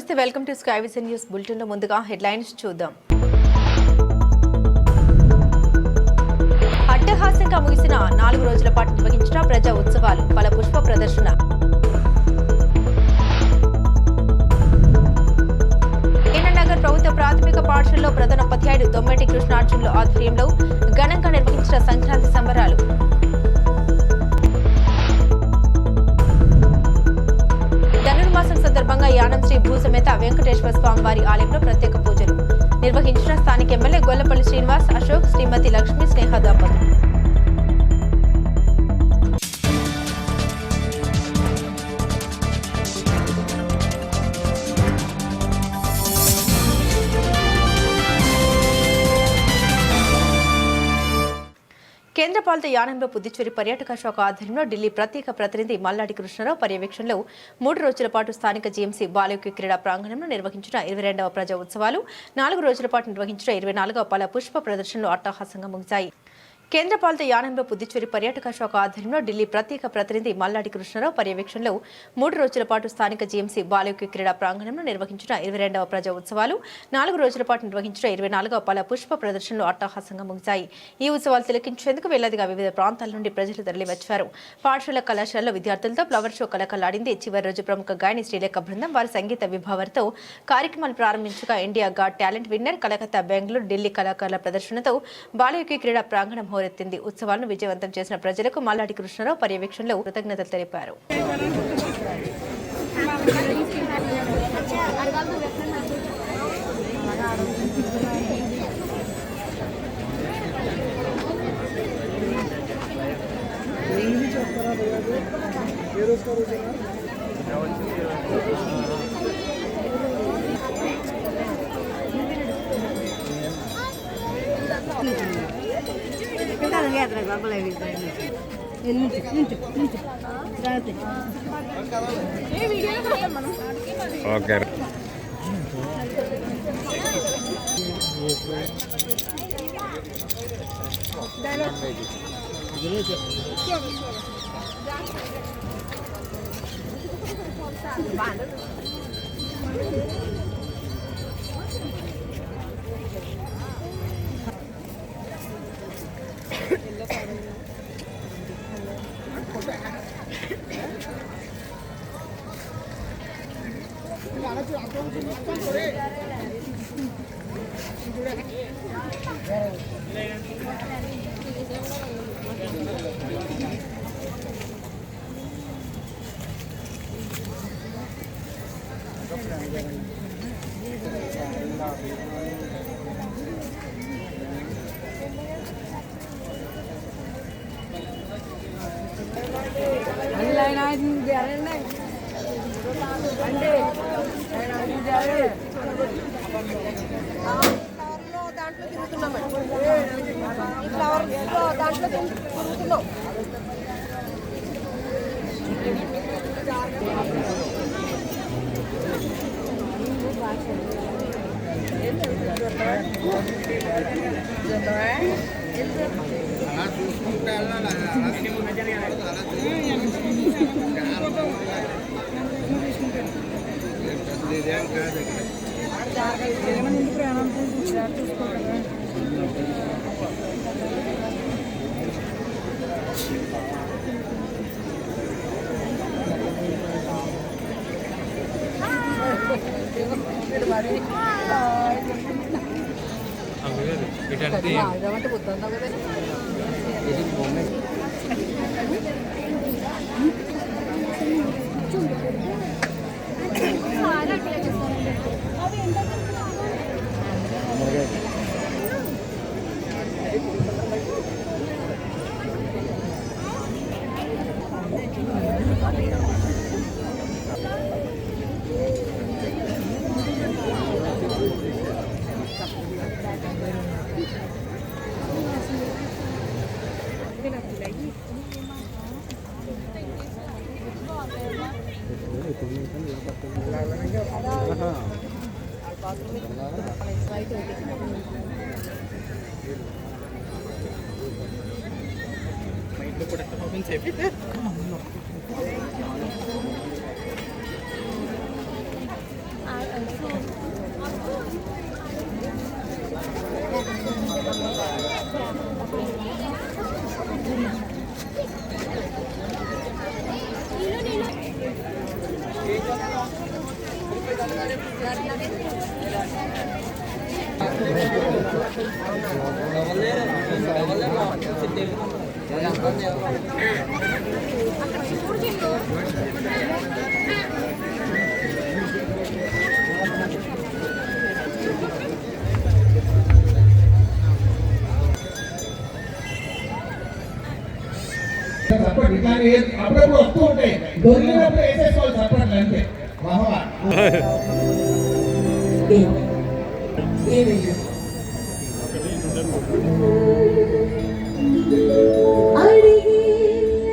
నమస్తే, welcome to sky vision news bulletin లో ముందుగా హెడ్లైన్స్ చూద్దాం. అట్టహాసంగా ముగిసిన 4 రోజుల పాటు నిర్వహించిన ప్రజా ఉత్సవాలు, ఫల పుష్ప ప్రదర్శన. నగర్ ప్రభుత్వ ప్రాథమిక పాఠశాలలో ప్రధానోపాధ్యాయుడు దొమ్మేటి కృష్ణార్జునుల ఆధ్వర్యంలో ఘనంగా నిర్వహించిన సంక్రాంతి సంబరాలు. ధనుర్మాసం సందర్భంగా యానం శ్రీ భూసమేత వెంకటేశ్వర స్వామివారి ఆలయంలో ప్రత్యేక పూజలు నిర్వహించిన స్థానిక ఎమ్మెల్యే గొల్లపల్లి శ్రీనివాస్, అశోక్, శ్రీమతి లక్ష్మీ స్నేహ దంపతులు. కేంద్రపాలిత యానంలో పుదుచ్చేరి పర్యాటక శాఖ ఆధ్వర్యంలో ఢిల్లీ ప్రత్యేక ప్రతినిధి మల్లాడి కృష్ణారావు పర్యవేక్షణలో 3 రోజుల పాటు స్థానిక జీఎంసీ బాలిక క్రీడా ప్రాంగణంలో నిర్వహించిన 22వ ప్రజా ఉత్సవాలు, 4 రోజుల పాటు నిర్వహించిన 24వ ఫల పుష్ప ప్రదర్శనలు అట్టహాసంగా ముగిశాయి. కేంద్రపాలిత యానంలో పుదుచ్చేరి పర్యాటక శాఖ ఆధ్వర్యంలో ఢిల్లీ ప్రత్యేక ప్రతినిధి మల్లాడి కృష్ణారావు పర్యవేక్షణలో 3 రోజుల పాటు స్థానిక జీఎంసీ బాలిక క్రీడా ప్రాంగణంలో నిర్వహించిన 22వ ప్రజా ఉత్సవాలు, 4 రోజుల పాటు నిర్వహించిన 24వ ఫల పుష్ప ప్రదర్శనలు అట్టహాసంగా ముగిశాయి. ఈ ఉత్సవాలు తిలకించేందుకు వేలాదిగా వివిధ ప్రాంతాల నుండి ప్రజలు తరలివచ్చారు. పాఠశాల కళాశాలలో విద్యార్థులతో ఫ్లవర్ షో కలకలాడింది. చివరి రోజు ప్రముఖ గాయని శ్రీలేఖ బృందం వారి సంగీత విభావర్తో కార్యక్రమాలు ప్రారంభించగా India Got Talent winner, Calcutta, Bengaluru, Delhi కళాకారుల ప్రదర్శనతో బాలిక క్రీడా ప్రాంగణం హోరెత్తింది. ఉత్సవాలను విజయవంతం చేసిన ప్రజలకు మల్లాడి కృష్ణారావు పర్యవేక్షణలో కృతజ్ఞతలు తెలిపారు. ఓకే. దాంట్లో తిరుగుతున్నామండి. ఈ ఫ్లవర్ దాంట్లో తిరుగుతున్నాం. చప్పట్లు ఇట్లాంటి అప్పుడప్పుడు వస్తూ ఉంటాయి, దొరికినప్పుడు వేసేసుకోవాలి చప్పట్లు అంతే. మహా అడిగి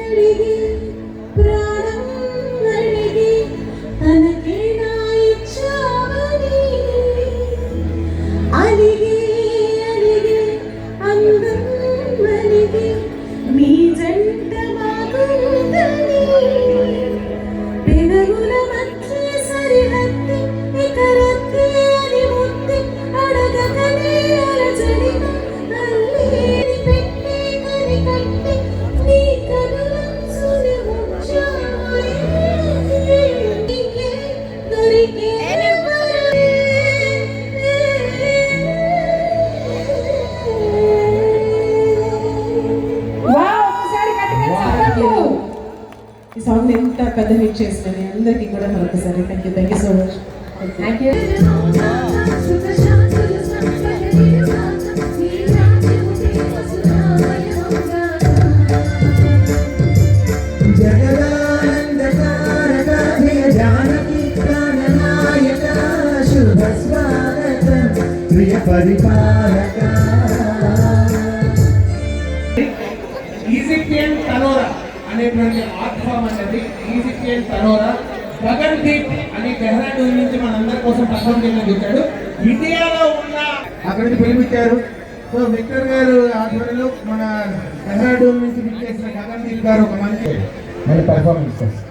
అడిగి ప్రాణం అడిగి తనకే నా ఇచ్చావని అడిగి అడిగి అందం అడిగి మీ జంట బాగుందని పెదవుల మధ్య సరిహద్ది ఇక రద్ది అని ముద్ది అడగకనే అలజడి తల్లి పెట్టి కని కట్టి నీ కనులంచుని ముచ్చాయి నీకే దొరికే ఈ సాంగ్ ఎంత పెద్ద హిట్ చేసిందని అందరికీ కూడా మరొకసారి thank you so much thank you ప్రియ పరిపాలక ఈజిప్షియన్ తనోరా అనేటువంటి ఆర్ట్ ఫామ్ అనేది ఈజిప్షియన్ తనోరా గగన్ దీప్ అని డెహ్రాడూన్ నుంచి మనందరి కోసం పర్ఫామ్ చేయడం చూశాడు. ఇండియాలో ఉన్న అక్కడి నుంచి పిలిపించారు. సో విక్టర్ గారు ఆధ్వర్యంలో మన డెహ్రాడూన్ నుంచి పిలిచేసిన గగన్ దీప్ గారు ఒక మంచి పర్ఫార్మెన్స్ చేస్తారు.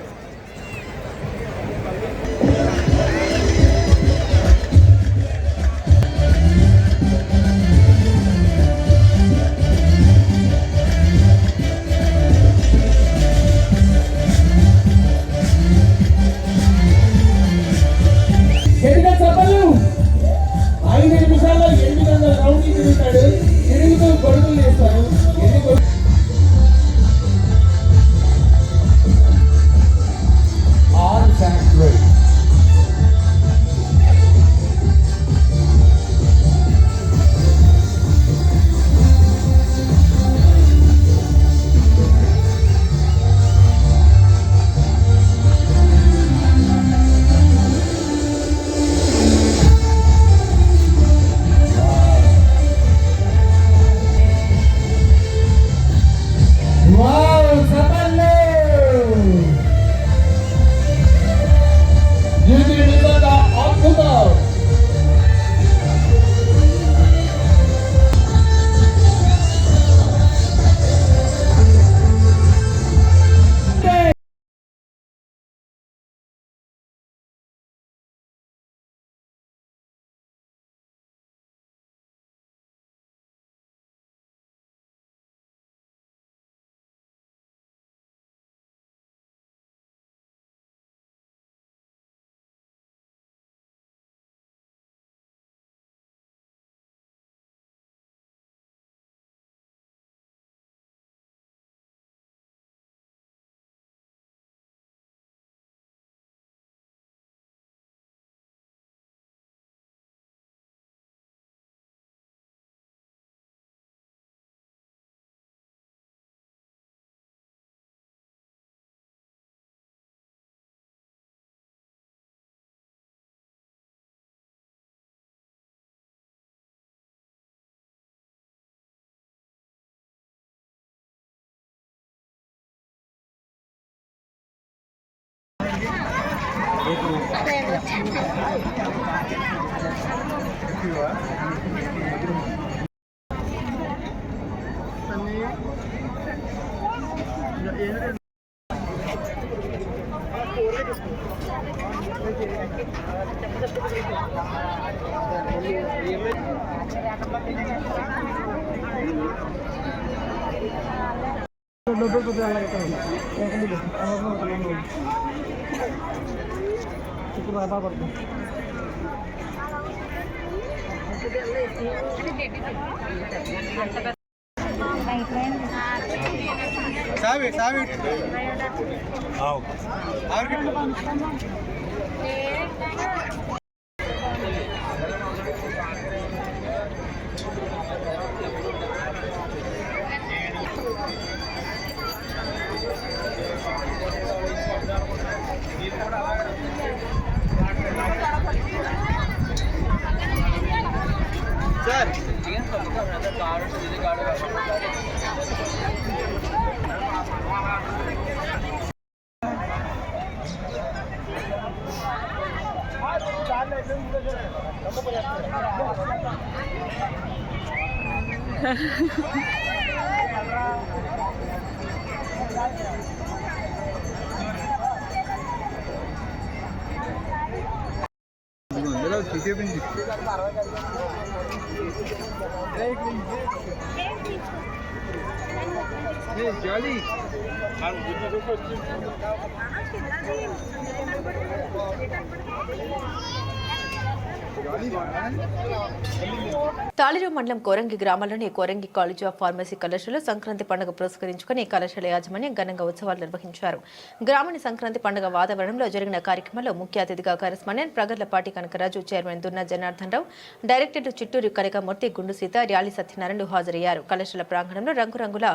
తాళిరు మండలం కోరంగి గ్రామంలోని కోరంగి కాలేజ్ ఆఫ్ ఫార్మసీ కళాశాలలో సంక్రాంతి పండుగ పురస్కరించుకుని కళాశాల యాజమాన్యం ఘనంగా ఉత్సవాలు నిర్వహించారు. గ్రామీణ సంక్రాంతి పండుగ వాతావరణంలో జరిగిన కార్యక్రమంలో ముఖ్య అతిథిగా correspondent ప్రగర్లపాటి Kanakaraju, chairman దున్నా Janardhan Rao, director Chitturu కనకమూర్తి, గుండు సీత, ర్యాలీ సత్యనారాయణలు హాజరయ్యారు. కళాశాల ప్రాంగణంలో రంగురంగుల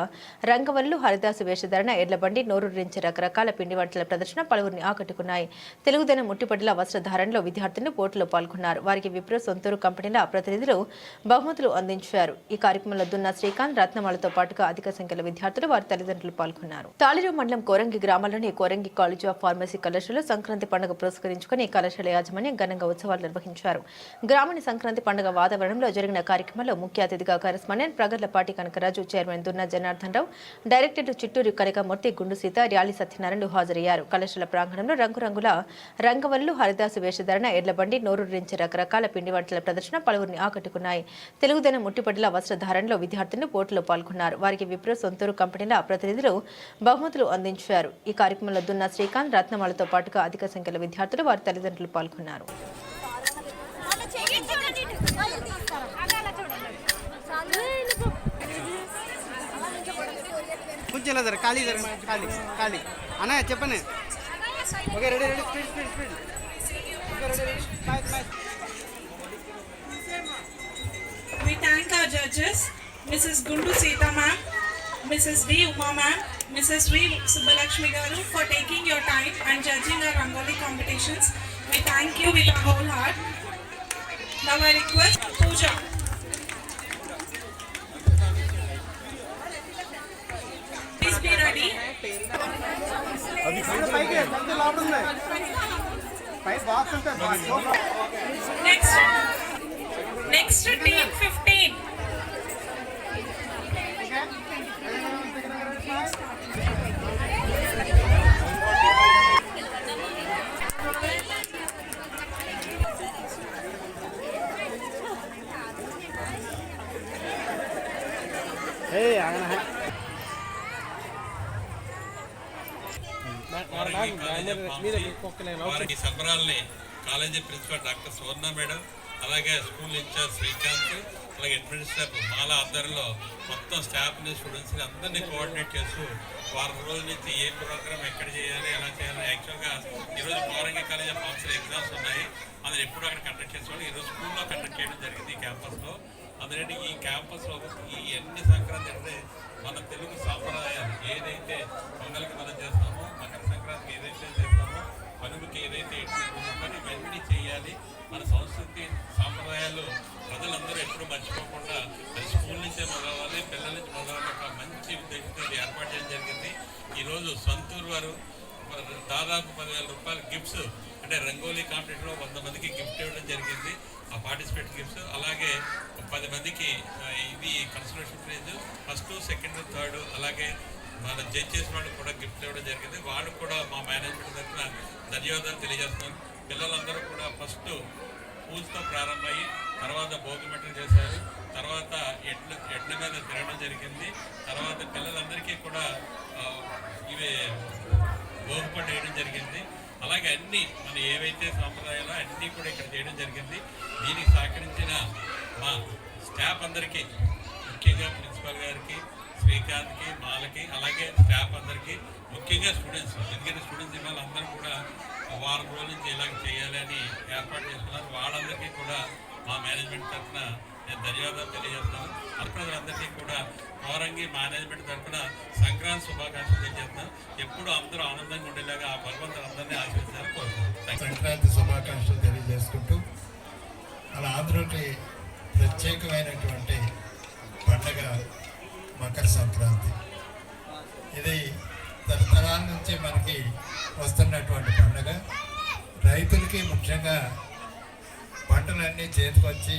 రంగవల్లు, హరిదాసు వేషధారణ, ఎడ్లబండి, నోరూరించి రకరకాల పిండి వంటల ప్రదర్శన పలువురిని ఆకట్టుకున్నాయి. తెలుగుదనం ముట్టిపడ్డల వస్త్రధారణలో విద్యార్థులు పోటీలో పాల్గొన్నారు. వారికి విప్రో సొంతూరు కంపెనీల ప్రతినిధులు బహుమతులు అందించారు. ఈ కార్యక్రమంలో దున్నా శ్రీకాంత్, రత్నమాలతో పాటుగా అధిక సంఖ్యలో విద్యార్థులు, వారి తల్లిదండ్రులు పాల్గొన్నారు. తాళిరు మండలం కోరంగి గ్రామంలోని కోరంగి కాలేజ్ ఆఫ్ ఫార్మసీ కళాశాలలో సంక్రాంతి పండుగ పురస్కరించుకుని కళాశాల యాజమాన్యం ఘనంగా ఉత్సవాలు నిర్వహించారు. గ్రామీణ సంక్రాంతి పండుగ వాతావరణంలో జరిగిన కార్యక్రమంలో ముఖ్య అతిథిగా correspondent ప్రగర్లపాటి Kanakaraju, chairman దున్నా Janardhan Rao, director Chitturu కనకమూర్తి, గుండు సీత, ర్యాలీ సత్యనారాయణలు హాజరయ్యారు. కళాశాల ప్రాంగణంలో రంగురంగుల రంగవల్లు, హరిదాసు వేషధారణ, ఎడ్లబండి, నోరూరించి రకరకాల పిండి వంటల ప్రదర్శన పలువురిని ఆకట్టుకున్నాయి. తెలుగుదనం ముట్టిపడ్డల వస్త్రధారణలో విద్యార్థులు పోటీలో పాల్గొన్నారు. వారికి విప్రో సొంతూరు కంపెనీల ప్రతినిధులు బహుమతులు అందించారు. ఈ కార్యక్రమంలో దున్నా శ్రీకాంత్, రత్నమాలతో పాటుగా అధిక సంఖ్యలో విద్యార్థులు, వారి తల్లిదండ్రులు పాల్గొన్నారు. చెప్పండి. We thank our judges, Mrs. Gundu Sita ma'am, Mrs. D. Uma ma'am, Mrs. V. Subbalakshmi garu for taking your time and judging our Rangoli competitions. We thank you with our whole heart. Now I request Pooja. Please be ready. Next team 15. వారికి సంబరాల్ని college principal doctor సువర్ణ madam, అలాగే school incharge Srikanth, అలాగే administrator మాల ఆధ్వర్యంలో మొత్తం స్టాఫ్ని, స్టూడెంట్స్ని అందరినీ coordinate చేస్తూ వారం రోజుల నుంచి ఏ ప్రోగ్రామ్ ఎక్కడ చేయాలి, ఎలా చేయాలి. యాక్చువల్గా ఈరోజు Korangi college of pharmacy exams ఉన్నాయి. అది ఎప్పుడు అక్కడ కండక్ట్ చేసేవాళ్ళు. ఈరోజు స్కూల్లో కండక్ట్ చేయడం జరిగింది ఈ క్యాంపస్లో. అందుకంటే ఈ క్యాంపస్లో ఈ అన్ని సంక్రాంతి అంటే మన తెలుగు సాంప్రదాయాలు ఏదైతే పొంగల్కి మనం చేస్తామో, మకర సంక్రాంతికి ఏదైతే చేస్తామో, పనులకి ఏదైతే ఇవన్నీ చేయాలి. మన సంస్కృతి సాంప్రదాయాలు ప్రజలందరూ ఎప్పుడు మర్చిపోకుండా అది స్కూల్ నుంచే మొదలవ్వాలి, పిల్లల నుంచి మొదలవ్వాలి. ఒక మంచి ఉద్దేశంతో ఇది ఏర్పాటు చేయడం జరిగింది. ఈరోజు సొంతూరు వారు దాదాపు 10,000 రూపాయల గిఫ్ట్స్, అంటే రంగోలీ కాంపిటీషన్లో 100 మందికి గిఫ్ట్ ఇవ్వడం జరిగింది. ఆ పార్టిసిపేట్ గిఫ్ట్స్, అలాగే 10 మందికి ఇది consolation praise, first, second, third, అలాగే మన జడ్జ్ చేసిన వాళ్ళకి కూడా గిఫ్ట్ ఇవ్వడం జరిగింది. వాళ్ళు కూడా మా మేనేజ్మెంట్ తరఫున ధన్యవాదాలు తెలియజేస్తున్నాను. పిల్లలందరూ కూడా ఫస్ట్ పూజతో ప్రారంభమయ్యి తర్వాత భోగి మంటలు చేశారు. తర్వాత ఎడ్ల మీద తిరగడం జరిగింది. తర్వాత పిల్లలందరికీ కూడా ఇవి భోగిపండు వేయడం జరిగింది. అలాగే అన్నీ మన ఏవైతే సాంప్రదాయాలో అన్నీ కూడా ఇక్కడ చేయడం జరిగింది. దీనికి సహకరించిన మా స్టాఫ్ అందరికీ, ముఖ్యంగా ప్రిన్సిపల్ గారికి, శ్రీకాంత్కి, మాలకి, అలాగే స్టాఫ్ అందరికీ, ముఖ్యంగా స్టూడెంట్స్, ఎందుకంటే స్టూడెంట్స్ ఇవాళ అందరూ కూడా వారం రోజుల నుంచి ఇలాగ చేయాలని ఏర్పాటు చేసుకున్నారు. వాళ్ళందరికీ కూడా మా మేనేజ్మెంట్ తరఫున నేను ధన్యవాదాలు తెలియజేస్తాను. ప్రజలందరికీ కూడా కోరంగి మేనేజ్మెంట్ తరఫున సంక్రాంతి శుభాకాంక్షలు తెలియజేస్తున్నాను. ఎప్పుడు అందరూ ఆనందంగా ఉండేలాగా ఆ భగవంతుడు అందరినీ ఆశీర్వదించాలని కోరుతున్నాను. సంక్రాంతి శుభాకాంక్షలు తెలియజేసుకుంటూ అలా ఆంధ్రకి ప్రత్యేకమైనటువంటి పండగ మకర సంక్రాంతి. ఇది తరతరాల నుంచి మనకి వస్తున్నటువంటి పండుగ. రైతులకి ముఖ్యంగా పంటలన్నీ చేతికొచ్చి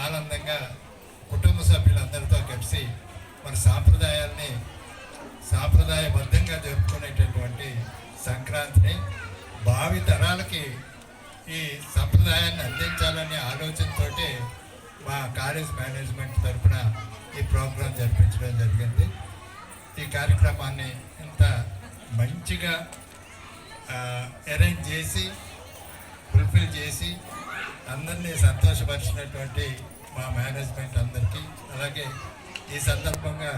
ఆనందంగా కుటుంబ సభ్యులందరితో కలిసి మన సాంప్రదాయబద్ధంగా జరుపుకునేటటువంటి సంక్రాంతిని భావి తరాలకి ఈ సంప్రదాయాన్ని అందించాలనే ఆలోచనతో మా కాలేజ్ మేనేజ్మెంట్ తరఫున ఈ ప్రోగ్రాం జరిపించడం జరిగింది. ఈ కార్యక్రమాన్ని ఇంత మంచిగా అరేంజ్ చేసి ఫుల్ఫిల్ చేసి అందరినీ సంతోషపరిచినటువంటి మా మేనేజ్మెంట్ అందరికీ, అలాగే ఈ సందర్భంగా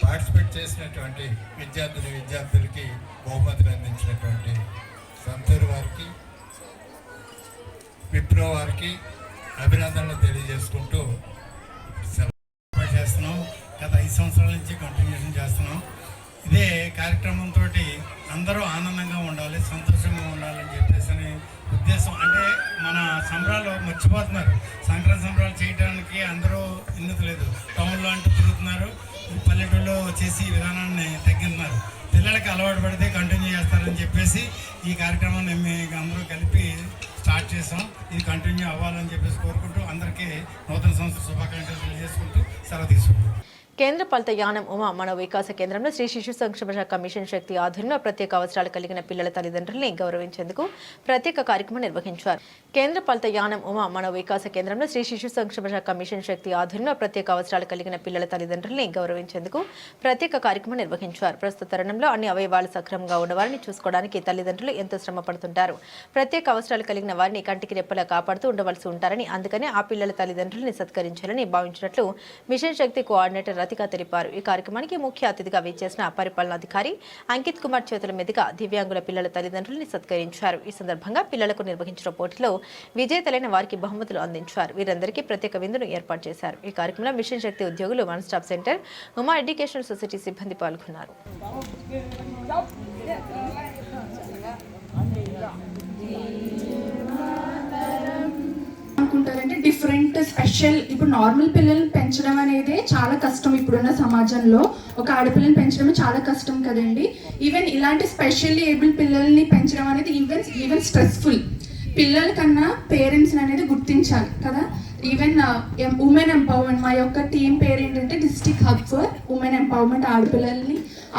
పార్టిసిపేట్ చేసినటువంటి విద్యార్థులకి బహుమతులు అందించినటువంటి సంతూరు వారికి, విప్రో వారికి అభినందనలు తెలియజేసుకుంటూ చేస్తున్నాం. గత 5 సంవత్సరాల నుంచి కంటిన్యూషన్ చేస్తున్నాం. ఇదే కార్యక్రమంతో అందరూ ఆనందంగా ఉండాలి, సంతోషంగా ఉండాలని చెప్పేసి ఉద్దేశం. అంటే మన సంబరాలు మర్చిపోతున్నారు. సంక్రాంతి సంబరాలు చేయడానికి అందరూ ఎందుకు లేదు, టౌన్లో అంటూ తిరుగుతున్నారు, పల్లెటూరులో చేసి విధానాన్ని తగ్గిస్తున్నారు. పిల్లలకి అలవాటు పడితే కంటిన్యూ చేస్తారని చెప్పేసి ఈ కార్యక్రమాన్ని మేము అందరూ కలిపి స్టార్ట్ చేసాం. ఇది కంటిన్యూ అవ్వాలని చెప్పేసి కోరుకుంటూ అందరికీ నూతన సంవత్సర శుభాకాంక్షలు తెలియజేసుకుంటూ సెలవు తీసుకుంటాం. కేంద్ర పాలిత యానం ఉమా మనో వికాస కేంద్రంలో శ్రీ శిశు సంక్షేమ శాఖ మిషన్ శక్తి ఆధ్వర్యంలో ప్రత్యేక అవసరాలు కలిగిన పిల్లల తల్లిదండ్రుల్ని గౌరవించేందుకు ప్రత్యేక కార్యక్రమం నిర్వహించారు. కేంద్ర పాలిత యానం ఉమా మనో వికాస కేంద్రంలో శ్రీ శిశు సంక్షేమ శాఖ మిషన్ శక్తి ఆధ్వర్యంలో ప్రత్యేక అవసరాలు కలిగిన పిల్లల తల్లిదండ్రుల్ని గౌరవించేందుకు ప్రత్యేక కార్యక్రమం నిర్వహించారు. ప్రస్తుత తరుణంలో అన్ని అవయవాలు సక్రమంగా ఉన్నవారిని చూసుకోవడానికి తల్లిదండ్రులు ఎంతో శ్రమ పడుతుంటారు. ప్రత్యేక అవసరాలు కలిగిన వారిని కంటికి రెప్పలా కాపాడుతూ ఉండవలసి ఉంటారని, అందుకనే ఆ పిల్లల తల్లిదండ్రుల్ని సత్కరించాలని భావించినట్లు మిషన్ శక్తి కోఆర్డినేటర్ రతిక తెలిపారు. ఈ కార్యక్రమానికి ముఖ్య అతిథిగా విచ్చేసిన పరిపాలనాధికారి అంకిత్ కుమార్ చేతుల మీదుగా దివ్యాంగుల పిల్లల తల్లిదండ్రుల్ని సత్కరించారు. ఈ సందర్భంగా పిల్లలకు నిర్వహించిన పోటీలో విజేతలైన వారికి బహుమతులు అందించారు. వీరందరికీ ప్రత్యేక విందును ఏర్పాటు చేశారు. ఈ కార్యక్రమంలో మిషన్ శక్తి ఉద్యోగులు, one stop centre, Uma educational society సిబ్బంది పాల్గొన్నారు. అనుకుంటారంటే డిఫరెంట్ స్పెషల్. ఇప్పుడు నార్మల్ పిల్లల్ని పెంచడం అనేది చాలా కష్టం. ఇప్పుడున్న సమాజంలో ఒక ఆడపిల్లని పెంచడం చాలా కష్టం కదండి. ఈవెన్ ఇలాంటి స్పెషల్లీ ఏబుల్ పిల్లల్ని పెంచడం అనేది ఈవెన్ స్ట్రెస్ఫుల్. పిల్లల కన్నా పేరెంట్స్ అనేది గుర్తించాలి కదా. ఈవెన్ ఉమెన్ ఎంపవర్మెంట్, మా యొక్క టీం పేరు ఏంటంటే district hub for women empowerment.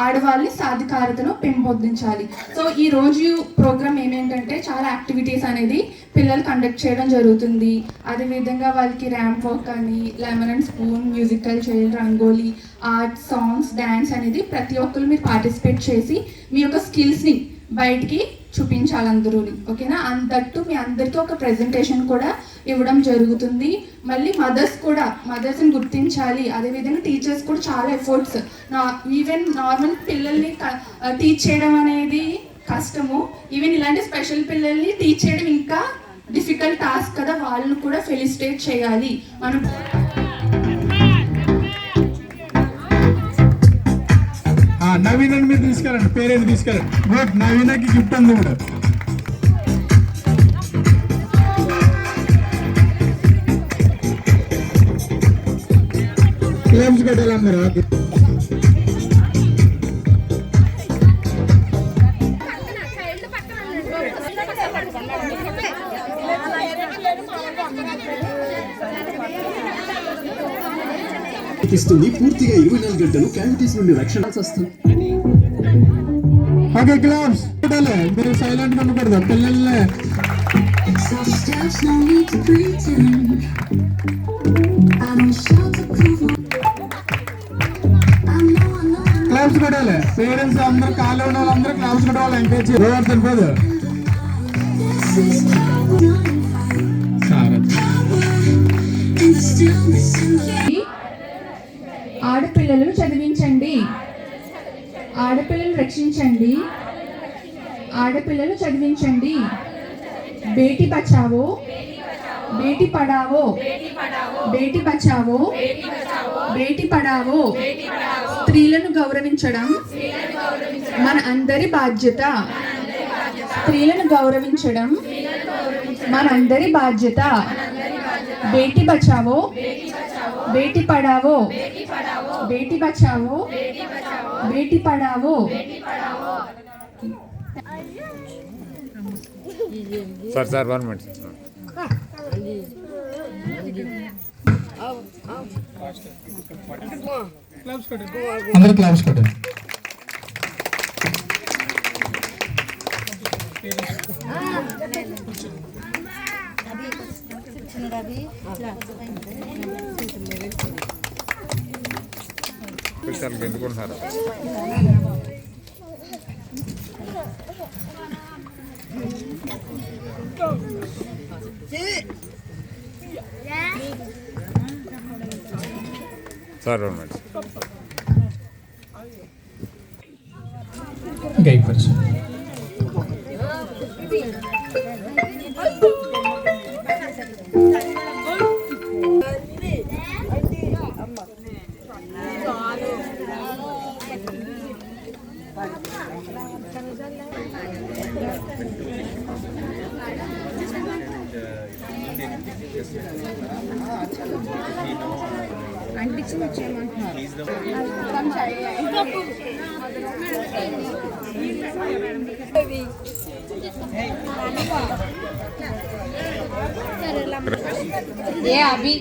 ఆడవాళ్ళని సాధికారతను పెంపొందించాలి. సో ఈ రోజు ప్రోగ్రామ్ ఏమేంటంటే చాలా యాక్టివిటీస్ అనేది పిల్లలు కండక్ట్ చేయడం జరుగుతుంది. అదేవిధంగా వాళ్ళకి ర్యాంప్ వాక్ అని, lemon and spoon, musical chair, rangoli, art, songs, dance అనేది ప్రతి ఒక్కరు మీరు పార్టిసిపేట్ చేసి మీ యొక్క స్కిల్స్ని బయటికి చూపించాలి అందరూ. ఓకేనా? దట్టు మీ అందరికీ ఒక ప్రెజెంటేషన్ కూడా ఇవ్వడం జరుగుతుంది. మళ్ళీ మదర్స్ని గుర్తించాలి. అదేవిధంగా టీచర్స్ కూడా చాలా ఎఫర్ట్స్. ఈవెన్ నార్మల్ పిల్లల్ని టీచ్ చేయడం అనేది కష్టము. ఈవెన్ ఇలాంటి స్పెషల్ పిల్లల్ని టీచ్ చేయడం ఇంకా డిఫికల్ట్ టాస్క్ కదా. వాళ్ళని కూడా ఫెలిసిటేట్ చేయాలి మనం. నవీనని మీరు తీసుకెళ్ళండి, పేరెంట్ తీసుకెళ్ళండి. గుడ్, నవీనకి గిఫ్ట్ ఉంది కూడా. క్లైమ్స్ కట్టాలి అందరూ. పూర్తిగా 24 గంటలు క్యావిటీస్ నుండి రక్షణ వస్తుంది. ఓకే, గ్లౌస్ పెట్టాలి. మీరు సైలెంట్ ఉండకూడదు పిల్లల్ని. క్లబ్స్ పెట్టాలి. పేరెంట్స్ అందరూ ఖాళీ ఉన్న వాళ్ళందరూ క్లబ్స్ పెట్టాలి. ఎంకరేజ్ చేయాలి. సరిపోదు. ఆడపిల్లలు చదివించండి, ఆడపిల్లలు రక్షించండి, ఆడపిల్లలు చదివించండి. బేటీ బచావో బేటీ పడావో, బేటీ బచావో బేటీ పడావో. స్త్రీలను గౌరవించడం మన అందరి బాధ్యత. స్త్రీలను గౌరవించడం మనందరి బాధ్యత. బేటీ బచావో బేటీ పడావో, బేటీ బచావో బేటీ పడావో. Sir 1 minute. అందరూ క్లాప్స్ కొట్టండి. పిల్లలకి ఎందుకుంటున్నారు? Sir 1 minute. గైడ్ పర్సన్ ये अभी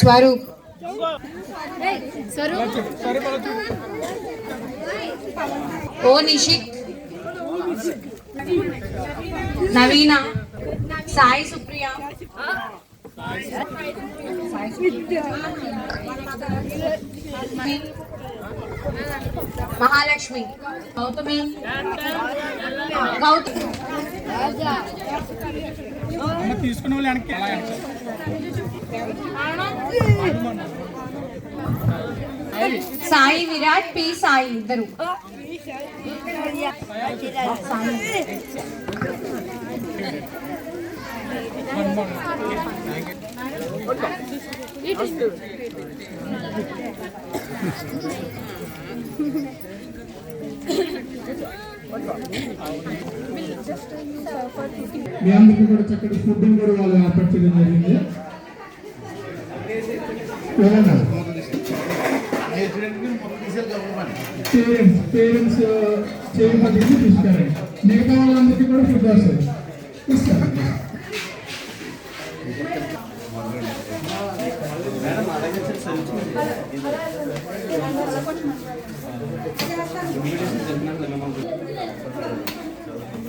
स्वरूप ओ निशित नवीना साई सुप्रिया महालक्ष्मी गौतमी गौतमी साई विराट पी साई इधर మీ అందరికీ కూడా చక్కటి ఫుడ్ కూడా వాళ్ళు ఏర్పాటు చేయడం జరిగింది. పేరెంట్స్ చేయడం పద్ధతి తీసుకురండి. మిగతా వాళ్ళందరికీ కూడా ఫుడ్ వస్తుంది ఇస్తారు.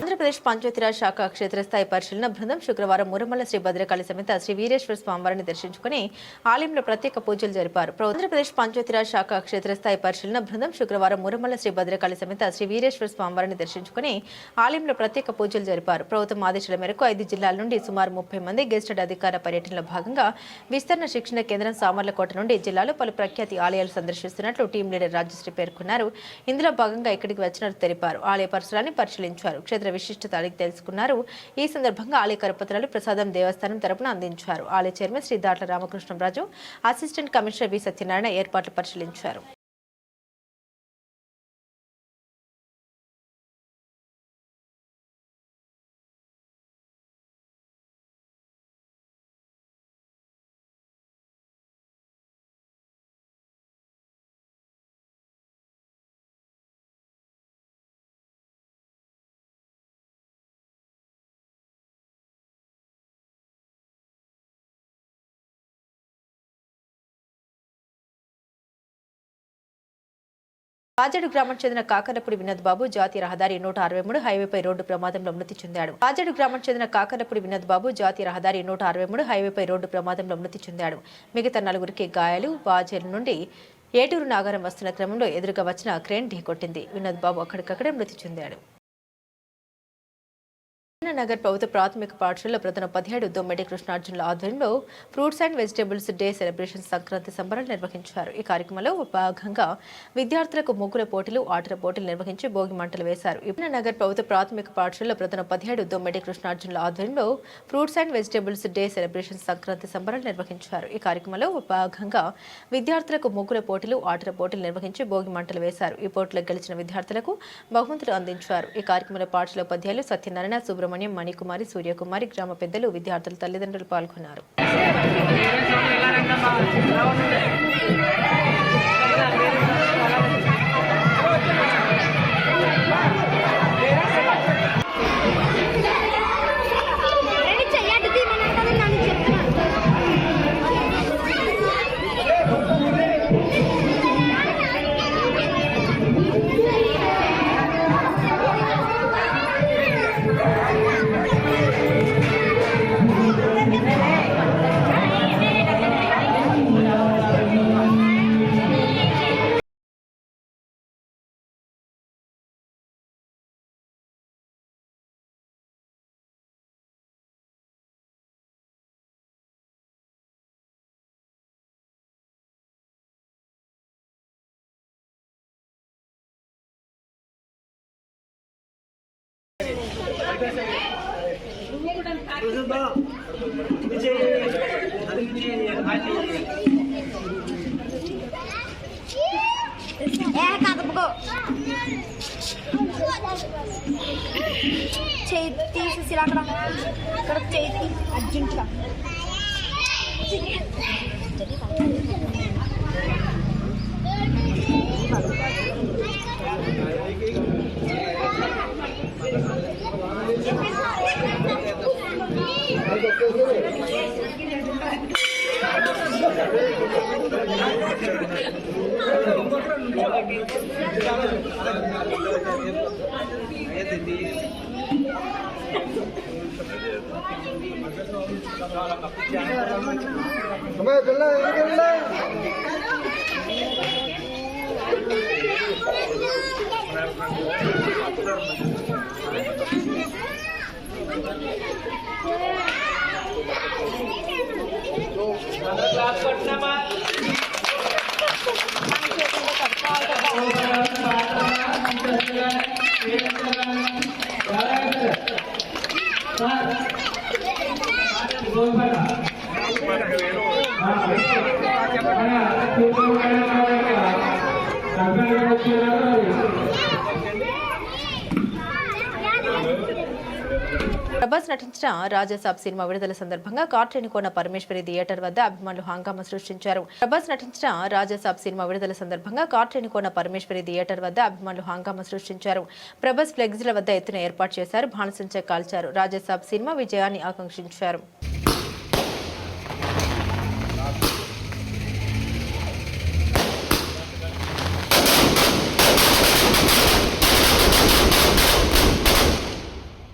ఆంధ్రప్రదేశ్ పంచాయతీరాజ్ శాఖ క్షేత్రస్థాయి పరిశీలన బృందం శుక్రవారం మురమల్ల శ్రీ భద్రకాళి సమేత శ్రీ వీరేశ్వర స్వామివారిని దర్శించుకుని ఆలయంలో ప్రత్యేక పూజలు జరిపారు. ఆంధ్రప్రదేశ్ పంచాయతీరాజ్ శాఖ క్షేత్రస్థాయి పరిశీలన బృందం శుక్రవారం మురమల్ల శ్రీ భద్రకాళి సమేత శ్రీ వీరేశ్వర స్వామివారిని దర్శించుకుని ఆలయంలో ప్రత్యేక పూజలు జరిపారు. ప్రభుత్వం ఆదేశాల మేరకు 5 జిల్లాల నుండి సుమారు 30 మంది గెస్టెడ్ అధికార పర్యటనలో భాగంగా విస్తరణ శిక్షణ కేంద్రం సామర్లకోట నుండి జిల్లాలో పలు ప్రఖ్యాతి ఆలయాలు సందర్శిస్తున్నట్లు టీం లీడర్ రాజశ్రీ పేర్కొన్నారు. ఇందులో భాగంగా ఇక్కడికి వచ్చినట్లు తెలిపారు. ఆలయ పరిసరాన్ని పరిశీలించారు. క్షేత్ర విశిష్టత అడిగి తెలుసుకున్నారు. ఈ సందర్భంగా ఆలయ కరపత్రాలు ప్రసాదం దేవస్థానం తరపున అందించారు. ఆలయ chairman Shri Datla Ramakrishnaraju, assistant commissioner V Satyanarayana ఏర్పాట్లు పరిశీలించారు. రాజాడు గ్రామానికి చెందిన కాకరపూడి వినోద్ బాబు జాతీయ రహదారి 163 హైవేపై రోడ్డు ప్రమాదంలో మృతి చెందాడు. రాజాడు గ్రామానికి చెందిన కాకరపూడి వినోద్ బాబు జాతీయ రహదారి 163 హైవేపై రోడ్డు ప్రమాదంలో మృతి చెందాడు. మిగతా 4గురికి గాయాలు. వాజేరు నుండి ఏటూరు నాగారం వస్తున్న క్రమంలో ఎదురుగా వచ్చిన క్రేన్ ఢీకొట్టింది. వినోద్ బాబు అక్కడికక్కడే మృతి చెందాడు. నగర్ ప్రభుత్వ ప్రాథమిక పాఠశాలలో ప్రధాన 17 దొమ్మెడి కృష్ణార్జునుల ఆధ్వర్యంలో fruits and vegetables day celebration Sankranti సంబరాలు నిర్వహించారు. ఈ కార్యక్రమంలో భాగంగా విద్యార్థులకు ముగ్గుల పోటీలు, ఆటల పోటీలు నిర్వహించి భోగి మంటలు వేశారు. నగర్ ప్రభుత్వ ప్రాథమిక పాఠశాలలో ప్రధాన 17 దొమ్మెడి కృష్ణార్జునుల ఆధ్వర్యంలో fruits and vegetables day celebration Sankranti సంబరాలు నిర్వహించారు. ఈ కార్యక్రమంలో భాగంగా విద్యార్థులకు ముగ్గుల పోటీలు, ఆటల పోటీలు నిర్వహించి భోగి మంటలు వేశారు. ఈ పోటీలో గెలిచిన విద్యార్థులకు బహుమతులు అందించారు. ఈ కార్యక్రమంలో పాఠశాల ఉపాధ్యాయులు సత్యనారాయణ, సుబ్రహ్మణ్యం, మణికుమారి, సూర్యకుమారి, గ్రామ పెద్దలు, విద్యార్థుల తల్లిదండ్రులు పాల్గొన్నారు. తీసి అక్కడ చేతి అర్జెంట్గా ప్రభాస్ నటించిన రాజాసాబ్ సినిమా విడుదల సందర్భంగా కార్టెనికోన పరమేశ్వరి థియేటర్ వద్ద అభిమానులు హంగామా సృష్టించారు. ప్రభాస్ నటించిన రాజాసాబ్ సినిమా విడుదల సందర్భంగా కార్టెనికోన పరమేశ్వరి థియేటర్ వద్ద అభిమానులు హంగామా సృష్టించారు. ప్రభాస్ ఫ్లెక్స్ల వద్ద ఎత్తున ఏర్పాటు చేశారు. బాణసంచా కాల్చారు. రాజాసాబ్ సినిమా విజయాన్ని ఆకాంక్షించారు.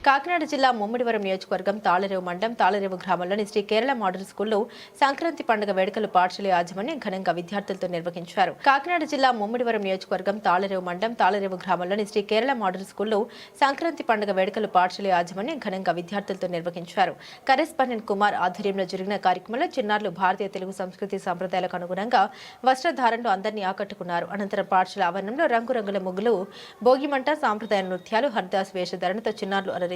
కాకినాడ జిల్లా ముమ్మిడివరం నియోజకవర్గం తాళరేవు మండలం తాళరేవు గ్రామంలోని శ్రీ కేరళ మోడల్ స్కూల్లో సంక్రాంతి పండుగ వేడుకలు పాఠశాల యాజమాన్యం ఘనంగా విద్యార్థులతో నిర్వహించారు. కాకినాడ జిల్లా ముమ్మిడివరం నియోజకవర్గం తాళరేవు మండలం తాళరేవు గ్రామంలోని శ్రీ కేరళ మోడల్ స్కూల్లో సంక్రాంతి పండుగ వేడుకలు పాఠశాల యాజమాన్యం ఘనంగా విద్యార్థులతో నిర్వహించారు. కరెస్పాండెంట్ కుమార్ ఆధ్వర్యంలో జరిగిన కార్యక్రమంలో చిన్నారులు భారతీయ తెలుగు సంస్కృతి సంప్రదాయాలకు అనుగుణంగా వస్త్రధారణలో అందరినీ ఆకట్టుకున్నారు. అనంతరం పాఠశాల ఆవరణంలో రంగురంగుల ముగ్గులు, భోగిమంట, సాంప్రదాయ నృత్యాలు, హరిదాస్ వేషధారణతో చిన్నారులు అలరించారు.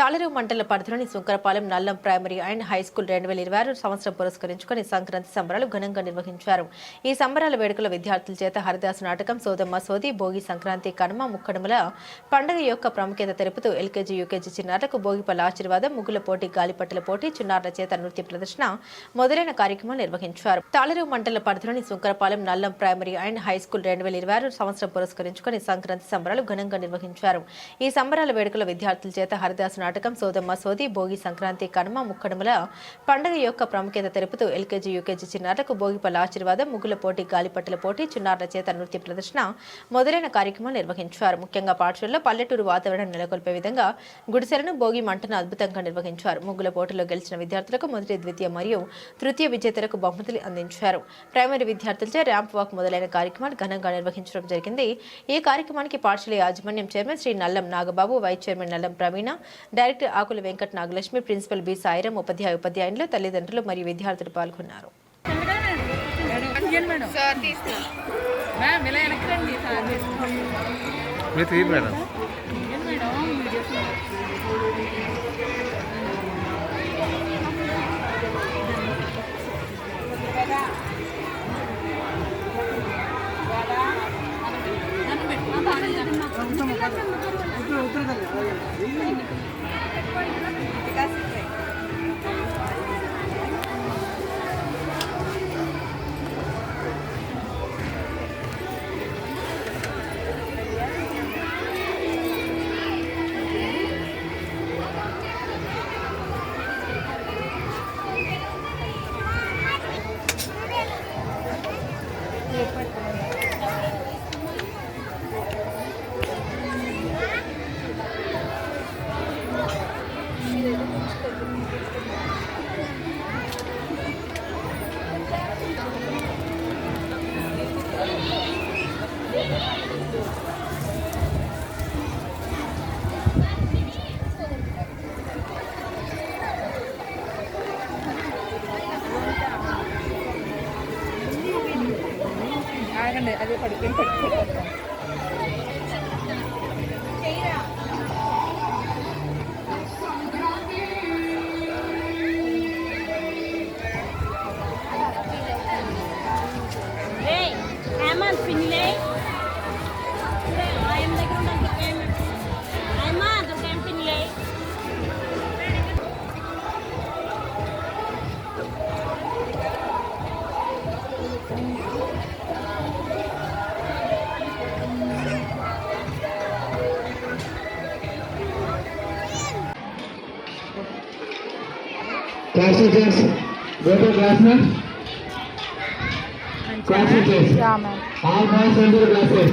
తాళరేవు మండల పరిధిలోని Sunkarapalem Nallam primary and high school 2026 సంవత్సరం పురస్కరించుకుని సంక్రాంతి సంబరాలు ఘనంగా నిర్వహించారు. ఈ సంబరాల వేడుకల విద్యార్థుల చేత హరిదాసు నాటకం, సోదమ్మ సోది, భోగి, సంక్రాంతి, కనుమ, ముక్కడుముల పండుగ యొక్క ప్రాముఖ్యత తెలుపుతూ ఎల్కేజీ, యూకేజీ చిన్నారులకు భోగిపల్ల ఆశీర్వాదం, ముగ్గుల పోటీ, గాలిపట్టల పోటీ, చిన్నారుల చేత నృత్య ప్రదర్శన మొదలైన కార్యక్రమాలు నిర్వహించారు. తాళరేవు మండల పరిధిలోని Sunkarapalem Nallam primary and high school 2026 సంవత్సరం పురస్కరించుకుని సంక్రాంతి సంబరాలు ఘనంగా నిర్వహించారు. ఈ సంబరాల వేడుకల విద్యార్థుల చేత హరిదాసు నాటకం, సోదమ్మ సోది, భోగి, సంక్రాంతి, కనుమ, ముక్కడుముల పండుగ యొక్క ప్రాముఖ్యత తెలుపుతూ ఎల్కేజీ, యూకేజీ చిన్నారులకు భోగిపల్ల ఆశీర్వాదం, ముగ్గుల పోటీ, గాలిపట్టల పోటీ, చిన్నారుల చేత నృత్య ప్రదర్శన మొదలైన కార్యక్రమాలు నిర్వహించారు. ముఖ్యంగా పాఠశాలలో పల్లెటూరు వాతావరణం నెలకొల్పే విధంగా గుడిసెలను, భోగి మంటను అద్భుతంగా నిర్వహించారు. ముగ్గుల పోటీలో గెలిచిన విద్యార్థులకు మొదటి, ద్వితీయ మరియు తృతీయ విజేతలకు బహుమతులు అందించారు. ప్రైమరీ విద్యార్థులచే ర్యాంప్ వాక్ మొదలైన కార్యక్రమాలు ఘనంగా నిర్వహించడం జరిగింది. ఈ కార్యక్రమానికి పాఠశాల యాజమాన్యం chairman Shri Nallam Nagababu, vice chairman Nallam Praveena, director Akula Venkata Nagalakshmi, principal B Sairam, ఉపాధ్యాయులు, తల్లిదండ్రులు మరియు విద్యార్థులు పాల్గొన్నారు. అదే పడుకుని పెట్టుకుంటాం. Class teachers, go to class now. Class teachers, all boys enter the classes.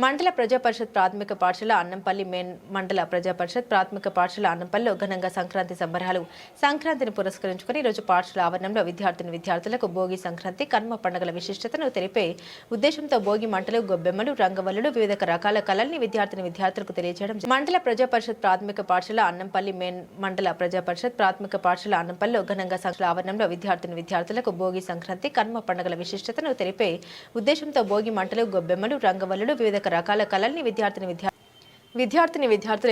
మండల ప్రజా పరిషత్ ప్రాథమిక పాఠశాల అన్నంపల్లి మెయిన్ మండల ప్రజా పరిషత్ ప్రాథమిక పాఠశాల అన్నంపల్లిలో ఘనంగా సంక్రాంతి సంబరాలు. సంక్రాంతిని పురస్కరించుకుని ఈరోజు పాఠశాల ఆవరణంలో విద్యార్థులకు భోగి, సంక్రాంతి, కనుమ పండుగల విశిష్టతను తెలిపే ఉద్దేశంతో భోగి మంటలు, గొబ్బెమ్మలు, రంగవల్లులు, వివిధ రకాల కళల్ని విద్యార్థులకు తెలియజేయడం. మండల ప్రజా పరిషత్ ప్రాథమిక పాఠశాల అన్నంపల్లి మెయిన్ మండల ప్రజా పరిషత్ ప్రాథమిక పాఠశాల అన్నంపల్లిలో ఘనంగా సంక్రాంతి ఆవరణంలో విద్యార్థులకు భోగి, సంక్రాంతి, కనుమ పండుగల విశిష్టతను తెలిపే ఉద్దేశంతో భోగి మంటలు, గొబ్బెమ్మలు, రంగవల్లులు, వివిధ రకాల కళల్ని విద్యార్థులు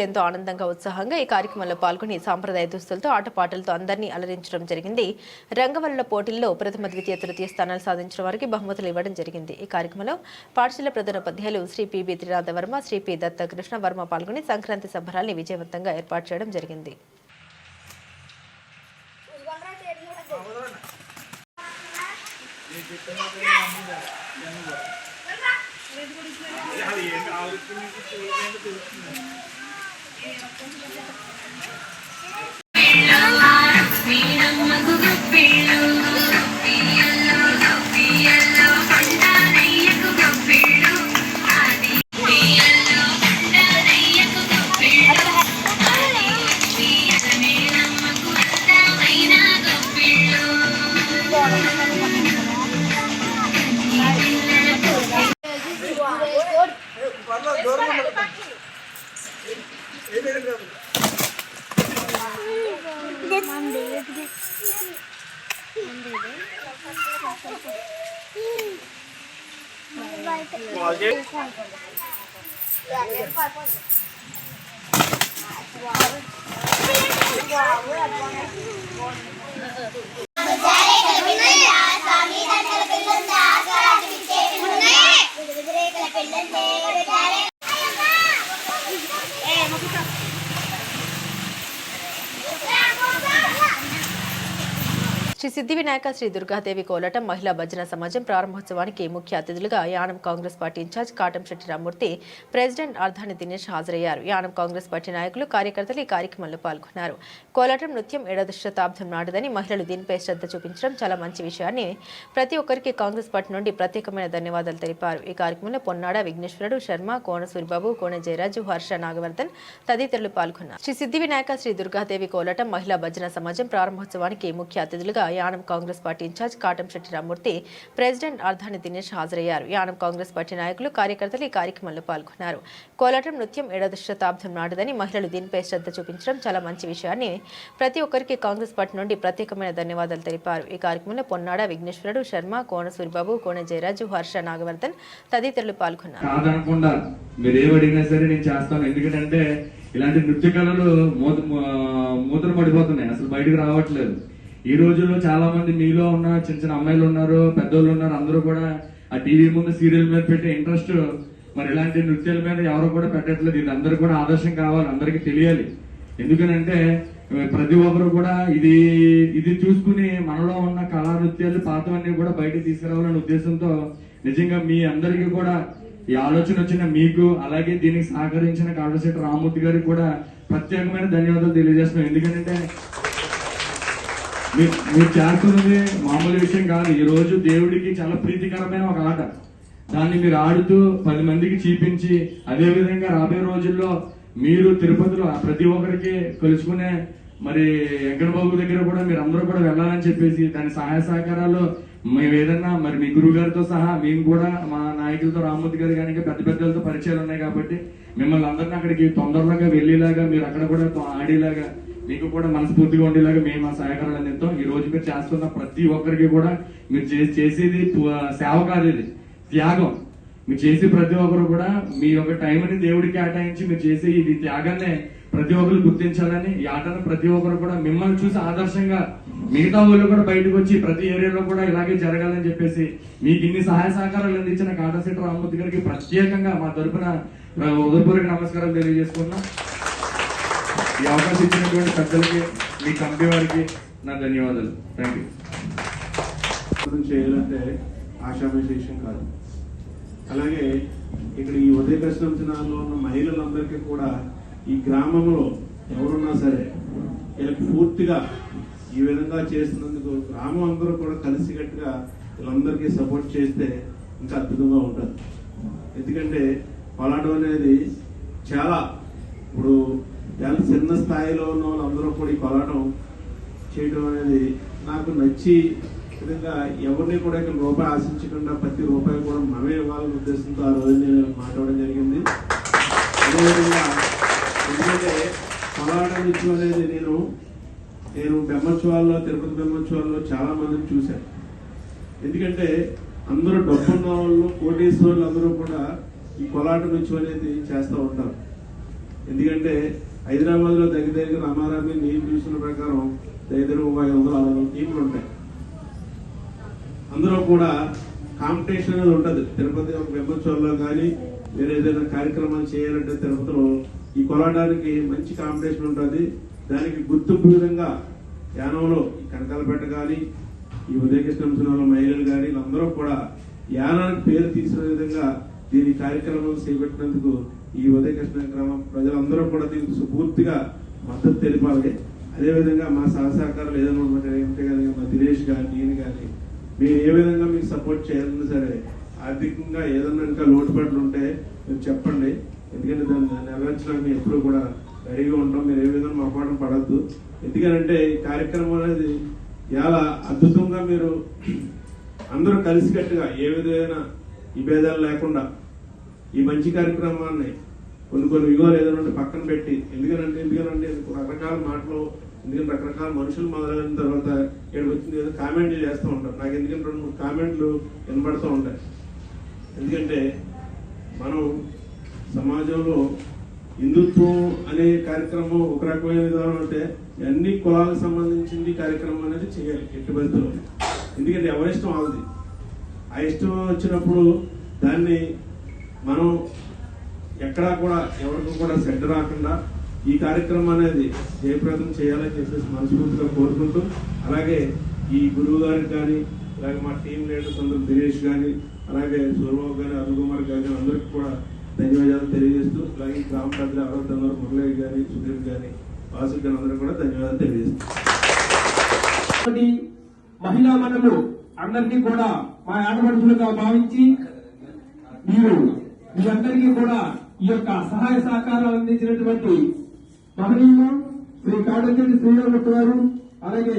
ఎంతో ఆనందంగా, ఉత్సాహంగా ఈ కార్యక్రమంలో పాల్గొని సాంప్రదాయ దుస్తులతో, ఆటపాటలతో అందరినీ అలరించడం జరిగింది. రంగవల్లుల పోటీల్లో ప్రథమ, ద్వితీయ, తృతీయ స్థానాలు సాధించిన వారికి బహుమతులు ఇవ్వడం జరిగింది. ఈ కార్యక్రమంలో పాఠశాల ప్రధానోపాధ్యాయులు శ్రీ పిబి త్రినాథ వర్మ, శ్రీ పి దత్త కృష్ణ వర్మ పాల్గొని సంక్రాంతి సంబరాల్ని విజయవంతంగా ఏర్పాటు చేయడం జరిగింది. శ్రీ సిద్ధి వినాయక శ్రీ దుర్గాదేవి కోలాటం మహిళా భజన సమాజం ప్రారంభోత్సవానికి ముఖ్య అతిథులుగా Yanam Congress party incharge Katamsetti Rammurthy, president Ardhani Dinesh హాజరయ్యారు. యానం కాంగ్రెస్ పార్టీ నాయకులు, కార్యకర్తలు ఈ కార్యక్రమంలో పాల్గొన్నారు. కోలాటం నృత్యం 7వ శతాబ్దం నాటిదని, మహిళలు దీనిపై శ్రద్ధ చూపించడం చాలా మంచి విషయాన్ని ప్రతి ఒక్కరికి కాంగ్రెస్ పార్టీ నుండి ప్రత్యేకమైన ధన్యవాదాలు తెలిపారు. ఈ కార్యక్రమంలో పొన్నాడ విఘ్నేశ్వరుడు, శర్మ, కోన సూరిబాబు, కోన జయరాజు, హర్ష నాగవర్ధన్ తదితరులు పాల్గొన్నారు. శ్రీ సిద్ధి వినాయక శ్రీ దుర్గాదేవి కోలాటం మహిళా భజన సమాజం ప్రారంభోత్సవానికి ముఖ్య అతిథులుగా Yanam Congress party incharge Katamsetti Rammurthy, president Ardhani Dinesh హాజరయ్యారు. యానం కాంగ్రెస్ పార్టీ నాయకులు, కార్యకర్తలు ఈ కార్యక్రమంలో పాల్గొన్నారు. కోలాటం నృత్యం 7వ శతాబ్దం నాటిదని, మహిళలు దీనిపై శ్రద్ధ చూపించడం చాలా మంచి విషయాన్ని ప్రతి ఒక్కరికి కాంగ్రెస్ పార్టీ నుండి ప్రత్యేకమైన ధన్యవాదాలు తెలిపారు. ఈ కార్యక్రమంలో పొన్నాడ విఘ్నేశ్వరుడు, శర్మ, కోన సూరిబాబు, కోన జయరాజు, హర్ష నాగవర్ధన్ తదితరులు పాల్గొన్నారు. కాదనకుండా మీరు ఏమడిగినా సరే నేను చేస్తాను. ఎందుకంటే ఇలాంటి నృత్య కళలు మూతలు పడిపోతున్నాయి, అసలు బయటకు రావట్లేదు. ఈ రోజుల్లో చాలా మంది మీలో ఉన్న చిన్న చిన్న అమ్మాయిలు ఉన్నారు, పెద్దోళ్ళు ఉన్నారు, అందరూ కూడా ఆ టీవీ ముందు సీరియల్ మీద పెట్టే ఇంట్రెస్ట్ మరి ఇలాంటి నృత్యాల మీద ఎవరు కూడా పెట్టట్లేదు. ఇది అందరూ కూడా ఆదర్శం కావాలి, అందరికీ తెలియాలి. ఎందుకనంటే ప్రతి ఒక్కరు కూడా ఇది చూసుకుని మనలో ఉన్న కళా నృత్యాలు పాతవన్నీ కూడా బయటకు తీసుకురావాలనే ఉద్దేశంతో నిజంగా మీ అందరికీ కూడా ఈ ఆలోచన వచ్చిన మీకు, అలాగే దీనికి సహకరించిన కాటంశెట్టి రామ్మూర్తి గారికి కూడా ప్రత్యేకమైన ధన్యవాదాలు తెలియజేస్తున్నాం. ఎందుకంటే మీరు చేస్తున్నది మామూలు విషయం కాదు. ఈ రోజు దేవుడికి చాలా ప్రీతికరమైన ఒక ఆట. దాన్ని మీరు ఆడుతూ 10 మందికి చూపించి, అదే విధంగా రాబోయే రోజుల్లో మీరు తిరుపతిలో ప్రతి ఒక్కరికి కలుసుకునే మరి వెంకటబాబు దగ్గర కూడా మీరు అందరూ కూడా వెళ్ళాలని చెప్పేసి దాని సహాయ సహకారాలు మేము ఏదన్నా మరి మీ గురువు గారితో సహా మేము కూడా మా నాయకులతో రామ్మూర్తి గారు కానీ పెద్ద పెద్దలతో పరిచయాలు ఉన్నాయి కాబట్టి మిమ్మల్ని అందరినీ అక్కడికి తొందరగా వెళ్ళేలాగా, మీరు అక్కడ కూడా ఆడేలాగా, మీకు కూడా మనస్ఫూర్తిగా ఉండేలాగా మేము ఆ సహకారాలు అందిస్తాం. ఈ రోజు మీరు చేస్తున్న ప్రతి ఒక్కరికి కూడా మీరు చేసేది సేవ కాదు, ఇది త్యాగం. మీరు చేసే ప్రతి ఒక్కరు కూడా మీ యొక్క టైంని దేవుడికి కేటాయించి మీరు చేసే ఇది త్యాగాన్ని ప్రతి ఒక్కరు గుర్తించాలని, ఈ ఆటను ప్రతి ఒక్కరు కూడా మిమ్మల్ని చూసి ఆదర్శంగా మిగతా వాళ్ళు కూడా బయటకు వచ్చి ప్రతి ఏరియాలో కూడా ఇలాగే జరగాలని చెప్పేసి మీకు ఇన్ని సహాయ సహకారాలు అందించిన కాటంశెట్టి రామ్మూర్తి గారికి ప్రత్యేకంగా మా తరఫున హృదయపూర్వక నమస్కారాలు తెలియజేసుకున్నాం. ఈ అవకాశం ఇచ్చినటువంటి పెద్దలకి, మీ కమిటీ వారికి నా ధన్యవాదాలు. Thank you. చేయాలంటే ఆశావిశేషం కాదు. అలాగే ఇక్కడ ఈ ఉదయకృష్ణంచనాల్లో ఉన్న మహిళలందరికీ కూడా ఈ గ్రామంలో ఎవరున్నా సరే వీళ్ళకి పూర్తిగా ఈ విధంగా చేస్తున్నందుకు గ్రామం అందరూ కూడా కలిసికట్టుగా వీళ్ళందరికీ సపోర్ట్ చేస్తే ఇంకా అద్భుతంగా ఉంటుంది. ఎందుకంటే కోలాటం అనేది చాలా ఇప్పుడు చాలా చిన్న స్థాయిలో ఉన్న వాళ్ళందరూ కూడా ఈ కోలాటం చేయడం అనేది నాకు నచ్చి, విధంగా ఎవరిని కూడా ఇక్కడ రూపాయి ఆశించకుండా ప్రతి రూపాయి కూడా మనమే ఇవ్వాలనే ఉద్దేశంతో ఆ రోజు నేను మాట్లాడడం జరిగింది. అదేవిధంగా ఎందుకంటే కోలాటం నృత్యం అనేది నేను బ్రహ్మోత్సవాల్లో, తిరుపతి బ్రహ్మోత్సవాల్లో చాలా మందిని చూశాను. ఎందుకంటే అందరూ డబ్బున్న వాళ్ళు, కోటీశ్వరులు అందరూ కూడా ఈ కోలాట నృత్యం అనేది చేస్తూ ఉంటారు. ఎందుకంటే హైదరాబాద్ లో దగ్గర రామారామి నేను చూసిన ప్రకారం దగ్గర 500-600 టీంలు ఉంటాయి. అందులో కూడా కాంపిటీషన్ అనేది ఉంటుంది. తిరుపతి బ్రహ్మోత్సవంలో కానీ మీరు ఏదైనా కార్యక్రమాలు చేయాలంటే తిరుపతిలో ఈ కోలాటానికి మంచి కాంపిటీషన్ ఉంటుంది. దానికి గుర్తింపు విధంగా యానంలో ఈ కనకాలపేట కానీ, ఈ ఈ ఉదయకృష్ణ మిషన్లో మహిళలు కానీ వీళ్ళందరూ కూడా యానానికి పేరు తీసిన విధంగా దీని కార్యక్రమం చేపట్టినందుకు ఈ ఉదయకృష్ణ గ్రామం ప్రజలందరూ కూడా దీనికి పూర్తిగా మద్దతు తెలిపాలి. అదేవిధంగా మా సహకారాలు ఏదైనా ఉంటే కానీ మా దినేష్ కానీ నేను కానీ మేము ఏ విధంగా మీకు సపోర్ట్ చేయాలన్నా సరే, ఆర్థికంగా ఏదన్నా ఇంకా లోటుపాట్లు ఉంటే మీరు చెప్పండి. ఎందుకంటే దాన్ని నెరవేర్చడానికి మేము ఎప్పుడు కూడా రెడీగా ఉంటాం. మీరు ఏ విధంగా మా పాఠం పడద్దు. ఎందుకంటే ఈ కార్యక్రమం అనేది చాలా అద్భుతంగా మీరు అందరూ కలిసికట్టుగా ఏ విధమైన విభేదాలు లేకుండా ఈ మంచి కార్యక్రమాన్ని కొన్ని విలువలు ఏదైనా ఉంటే పక్కన పెట్టి, ఎందుకనంటే రకరకాల మాటలు, ఎందుకంటే రకరకాల మనుషులు మొదలైన తర్వాత ఇక్కడ వచ్చింది ఏదో కామెంట్లు చేస్తూ ఉంటారు. నాకు ఎందుకంటే 2-3 కామెంట్లు వినపడుతూ ఉంటాయి. ఎందుకంటే మనం సమాజంలో హిందుత్వం అనే కార్యక్రమం ఒక రకమైన విధానం అంటే అన్ని కులాలకు సంబంధించింది కార్యక్రమం అనేది చేయాలి ఎట్టి పరిస్థితుల్లో. ఎందుకంటే ఎవరిష్టం వాళ్ళది. ఆ ఇష్టం వచ్చినప్పుడు దాన్ని మనం ఎక్కడా కూడా ఎవరికి కూడా శ్రద్ధ రాకుండా ఈ కార్యక్రమం అనేది జయప్రదం చేయాలని చెప్పేసి మనస్ఫూర్తిగా కోరుకుంటూ, అలాగే ఈ గురువు గారికి కానీ, అలాగే మా టీం లీడర్స్ అందరూ దినేష్ కానీ, అలాగే సూర్యబాబు గారు, అరుణ్ కుమార్ గారి అందరికీ కూడా ధన్యవాదాలు తెలియజేస్తూ, అలాగే ఈ గ్రామ ప్రజలు ఎవరైతే ఉన్నారో మురళి గారి, సుధీర్ గారి, వాసు గారి అందరూ కూడా ధన్యవాదాలు తెలియజేస్తూ, మహిళా మనులు అందరికీ కూడా మా ఆడపడుచులుగా భావించి మీరు మీ అందరికీ కూడా ఈ యొక్క సహాయ సహకారాలు అందించినటువంటి మహనీయులు శ్రీ కాడచెట్టి శ్రీరామూర్తి గారు, అలాగే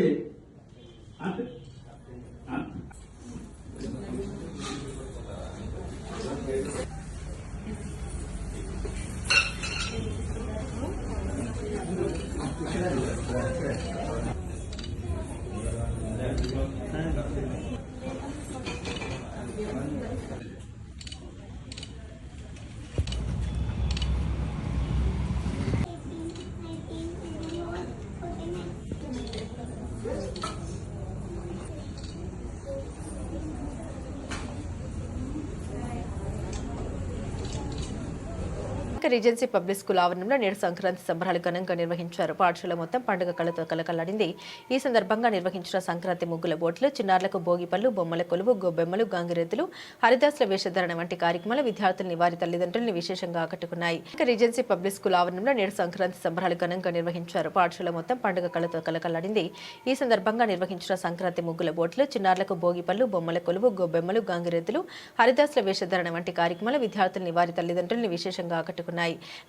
రీజెన్సీ పబ్లిక్ స్కూల్ ఆవరణంలో నేడు సంక్రాంతి సంబరాలు ఘనంగా నిర్వహించారు. పాఠశాల మొత్తం పండుగ కళతో కలకలాడింది. ఈ సందర్భంగా నిర్వహించిన సంక్రాంతి ముగ్గుల బోట్లు, చిన్నారులకు భోగిపళ్ళు, బొమ్మల కొలువు, గొబ్బెమ్మలు, గంగిరెద్దులు, హరిదాసుల వేషధారణ వంటి కార్యక్రమాలు విద్యార్థుల్ని, వారి తల్లిదండ్రుల్ని విశేషంగా ఆకట్టుకున్నాయి. రీజెన్సీ పబ్లిక్ స్కూల్ ఆవరణంలో నేడు సంక్రాంతి సంబరాలు ఘనంగా నిర్వహించారు. పాఠశాల మొత్తం పండుగ కళతో కలకలాడింది. ఈ సందర్భంగా నిర్వహించిన సంక్రాంతి ముగ్గుల బోట్లు, చిన్నారులకు భోగిపళ్ళు, బొమ్మల కొలువు, గొబ్బెమ్మలు, గంగిరెద్దులు, హరిదాసుల వేషధారణ వంటి కార్యక్రమాలు విద్యార్థుల్ని, వారి తల్లిదండ్రుల్ని విశేషంగా ఆకట్టుకున్నాయి.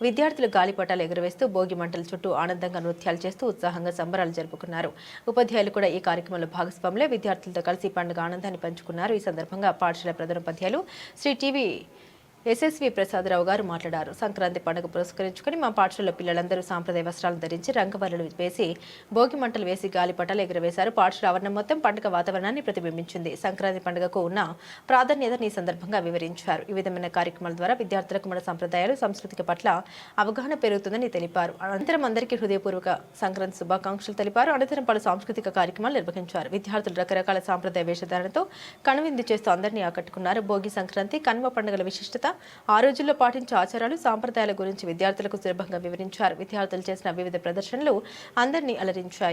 విద్యార్థులు గాలిపటాలు ఎగురవేస్తూ భోగి మంటల చుట్టూ ఆనందంగా నృత్యాలు చేస్తూ ఉత్సాహంగా సంబరాలు జరుపుకున్నారు. ఉపాధ్యాయులు కూడా ఈ కార్యక్రమంలో భాగస్వాములై విద్యార్థులతో కలిసి పండుగ ఆనందాన్ని పంచుకున్నారు. ఈ సందర్భంగా పాఠశాల ప్రధానోపాధ్యాయులు శ్రీ టీవీ ఎస్ఎస్వి ప్రసాదరావు గారు మాట్లాడారు. సంక్రాంతి పండుగ పురస్కరించుకుని మా పాఠశాలలో పిల్లలందరూ సాంప్రదాయ వస్త్రాలను ధరించి రంగవల్లులు వేసి భోగి మంటలు వేసి గాలిపటాలు ఎగురవేశారు. పాఠశాల ఆవరణం మొత్తం పండుగ వాతావరణాన్ని ప్రతిబింబించింది. సంక్రాంతి పండుగకు ఉన్న ప్రాధాన్యతను ఈ సందర్భంగా వివరించారు. ఈ విధమైన కార్యక్రమాల ద్వారా విద్యార్థులకు మన సంప్రదాయాలు, సంస్కృతి పట్ల అవగాహన పెరుగుతుందని తెలిపారు. అనంతరం అందరికీ హృదయపూర్వక సంక్రాంతి శుభాకాంక్షలు తెలిపారు. అనంతరం పలు సాంస్కృతిక కార్యక్రమాలు నిర్వహించారు. విద్యార్థులు రకరకాల సాంప్రదాయ వేషధారణతో కనువిందు చేస్తూ అందరినీ ఆకట్టుకున్నారు. భోగి, సంక్రాంతి, కనుమ పండుగల విశిష్టత, ఆ రోజుల్లో పాటించే ఆచారాలు, సాంప్రదాయాల గురించి విద్యార్థులకు సులభంగా వివరించారు. విద్యార్థులు చేసిన వివిధ ప్రదర్శనలు అందరినీ అలరించాయి.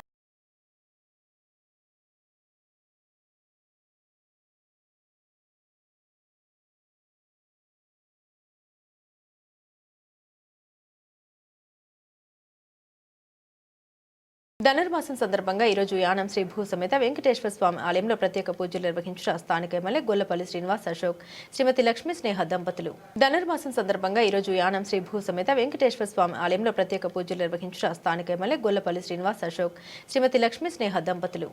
ధనుర్మాసం సందర్భంగా ఈరోజు యానం శ్రీ భూ సమేత వెంకటేశ్వర స్వామి ఆలయంలో ప్రత్యేక పూజలు నిర్వహించిన స్థానిక ఎమ్మెల్యే గొల్లపల్లి శ్రీనివాస్ అశోక్, శ్రీమతి లక్ష్మీ స్నేహ దంపతులు. ధనుర్మాసం సందర్భంగా ఈరోజు యానం శ్రీ భూ సమేత వెంకటేశ్వర స్వామి ఆలయంలో ప్రత్యేక పూజలు నిర్వహించిన స్థానిక ఎమ్మెల్యే గొల్లపల్లి శ్రీనివాస్ అశోక్, శ్రీమతి లక్ష్మీ స్నేహ దంపతులు.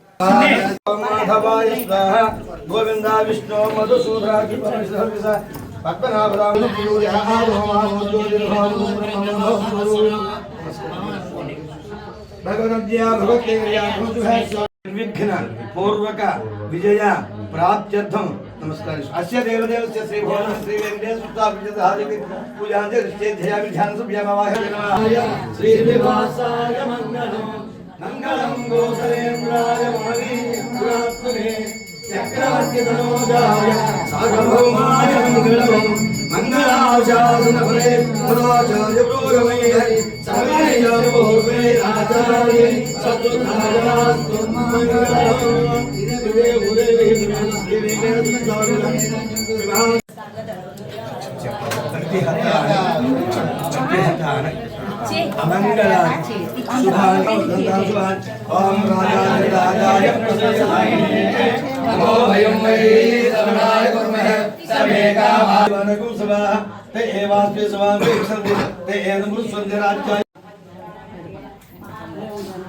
నిర్విఘ్న పూర్వక విజయ ప్రాప్త్యర్థం నమస్కారం. అస్య దేవదేవస్య శ్రీ భువన శ్రీ వెంకటేశ్వర పూజాంధ్యామి ధ్యాన సుభ్యమవాహయ శ్రీ శ్రీనివాసాయ మంగళం మంగళం గోసలేంద్రాయ మహనీయాత్మనే చక్రవర్తి తనోజాయ సార్వభౌమాయ మంగళం మంగళాశాసన ఫలే సదాచార్య పురోగమై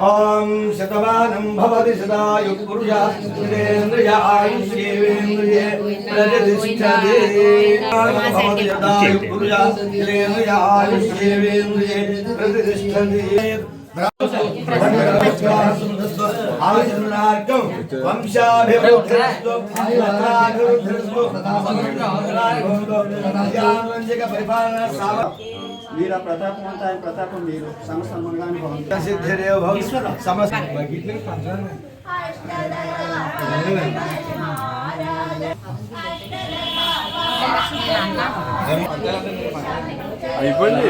ओम शतवानं भवति सदायु पुरुषः इन्द्रिय आयुष्येवेन्द्रिये प्रतिष्ठते भवति सदायु पुरुषः इन्द्रिय आयुष्येवेन्द्रिये प्रतिष्ठते आयुष्मार्गं वंशाभिवृद्धिरस्तु पुत्राभिवृद्धिरस्तु परिपालना वीर प्रतापवंत ఆయన ప్రతాపం మీరు సమస్త మంగళాన్ని భవంతు సిద్ధిరేవ భవంతు సమస్త అయిపోయింది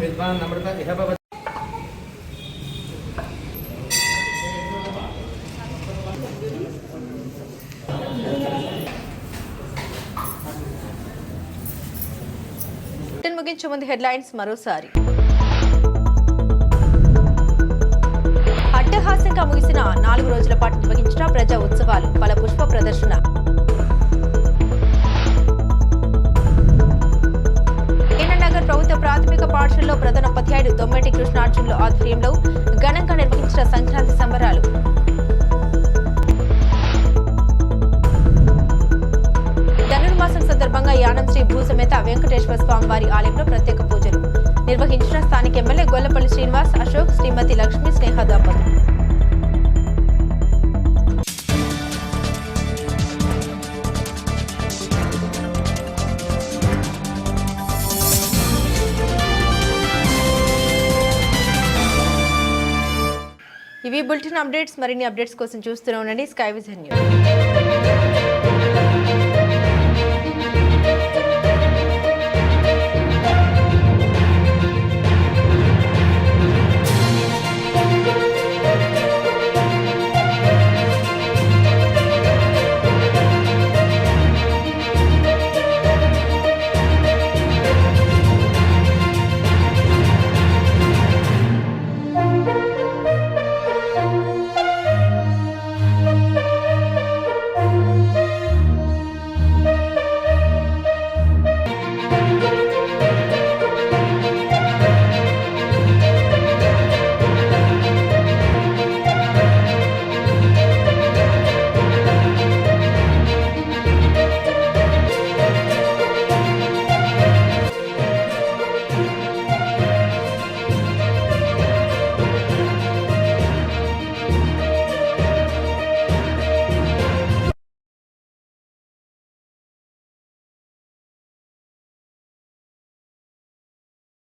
विद्वान अमृत इह भवति ముగించే ముందు హెడ్లైన్స్ మరోసారి. అట్టహాసంగా ముగిసిన 4 రోజుల పాటు నిర్వహించిన ప్రజా ఉత్సవాలు ఫల పుష్ప ప్రదర్శన. నగర్ ప్రభుత్వ ప్రాథమిక పాఠశాలలో ప్రధానోపాధ్యాయుడు దొమ్మటి కృష్ణార్జునుల ఆధ్వర్యంలో ఘనంగా నిర్వహించిన సంక్రాంతి సంబరాలు. ధనుర్మాసం సందర్భంగా యానం శ్రీ భూసమేత వెంకటేశ్వర స్వామి వారి ఆలయంలో ప్రత్యేక పూజలు నిర్వహించిన స్థానిక ఎమ్మెల్యే గొల్లపల్లి శ్రీనివాస్, అశోక్, శ్రీమతి లక్ష్మీ స్నేహ దంపతులు. ఇవి బులెటిన్ అప్డేట్స్. మరిన్ని అప్డేట్స్ కోసం చూస్తూనే ఉండండి స్కై విజన్ న్యూస్.